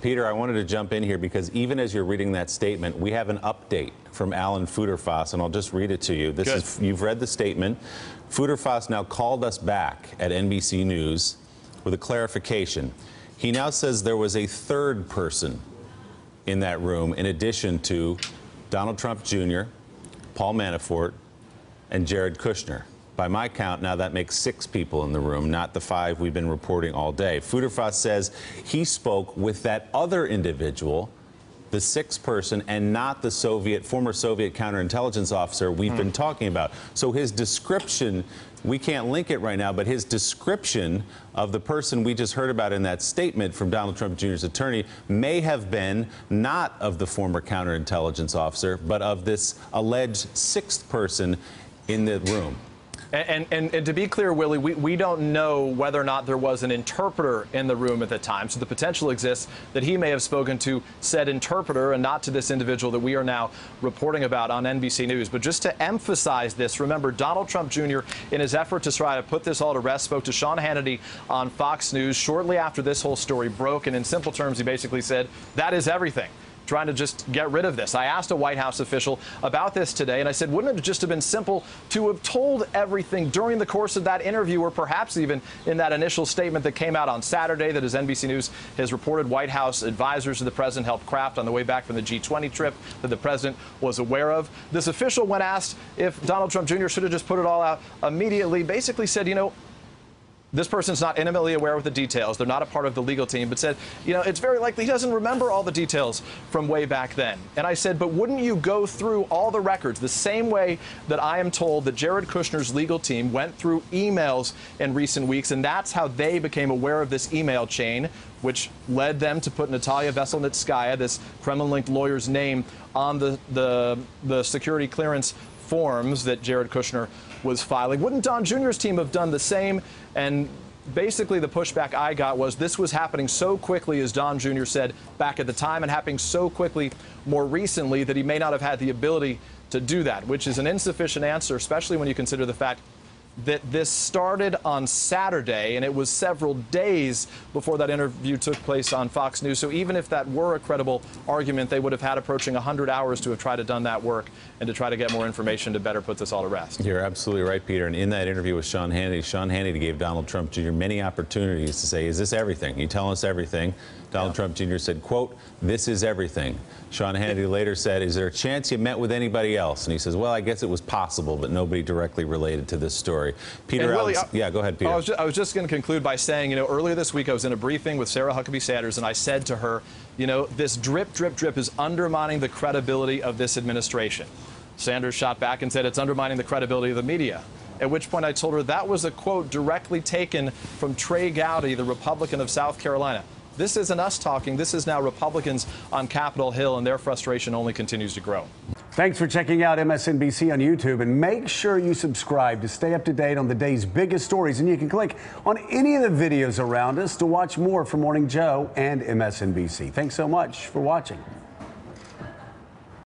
Peter, I wanted to jump in here because even as you're reading that statement, we have an update from Alan Futerfas, and I'll just read it to you. You've read the statement. Futerfas now called us back at NBC News with a clarification. He now says there was a third person in that room in addition to Donald Trump Jr., Paul Manafort, and Jared Kushner. By my count, now that makes 6 people in the room, not the 5 we've been reporting all day. Futerfas says he spoke with that other individual, the 6th person, and not the former Soviet counterintelligence officer we've been talking about. So his description, we can't link it right now, but his description of the person we just heard about in that statement from Donald Trump Jr.'s attorney may have been not of the former counterintelligence officer, but of this alleged 6th person in the room. And to be clear, Willie, we don't know whether or not there was an interpreter in the room at the time. So the potential exists that he may have spoken to said interpreter and not to this individual that we are now reporting about on NBC News. But just to emphasize this, remember, Donald Trump Jr., in his effort to try to put this all to rest, spoke to Sean Hannity on Fox News shortly after this whole story broke. And in simple terms, he basically said, that is everything. Trying to just get rid of this. I asked a White House official about this today, and I said, wouldn't it just have been simple to have told everything during the course of that interview, or perhaps even in that initial statement that came out on Saturday that, as NBC News has reported, White House advisors to the president helped craft on the way back from the G20 trip that the president was aware of. This official, when asked if Donald Trump Jr. should have just put it all out immediately, basically said, you know, this person's not intimately aware of the details. They're not a part of the legal team, but said, you know, it's very likely he doesn't remember all the details from way back then. And I said, but wouldn't you go through all the records the same way that I am told that Jared Kushner's legal team went through emails in recent weeks, and that's how they became aware of this email chain, which led them to put Natalia Veselnitskaya, this Kremlin-linked lawyer's name, on the security clearance forms that Jared Kushner was filing. Wouldn't Don Jr.'s team have done the same? And basically the pushback I got was this was happening so quickly, as Don Jr. said back at the time, and happening so quickly more recently that he may not have had the ability to do that, which is an insufficient answer, especially when you consider the fact that this started on Saturday, and it was several days before that interview took place on Fox News. So even if that were a credible argument, they would have had approaching 100 hours to have tried to done that work and to try to get more information to better put this all to rest. You're absolutely right, Peter. And in that interview with Sean Hannity gave Donald Trump Jr. many opportunities to say, is this everything? You tell us everything. Donald Trump Jr. said, quote, this is everything. Sean Hannity later said, is there a chance you met with anybody else? And he says, well, I guess it was possible, but nobody directly related to this story. Peter, Willie, yeah, go ahead, Peter. I was just going to conclude by saying, you know, earlier this week I was in a briefing with Sarah Huckabee Sanders, and I said to her, you know, this drip, drip, drip is undermining the credibility of this administration. Sanders shot back and said it's undermining the credibility of the media. At which point I told her that was a quote directly taken from Trey Gowdy, the Republican of South Carolina. This isn't us talking. This is now Republicans on Capitol Hill, and their frustration only continues to grow. Thanks for checking out MSNBC on YouTube, and make sure you subscribe to stay up to date on the day's biggest stories. And you can click on any of the videos around us to watch more from Morning Joe and MSNBC. Thanks so much for watching.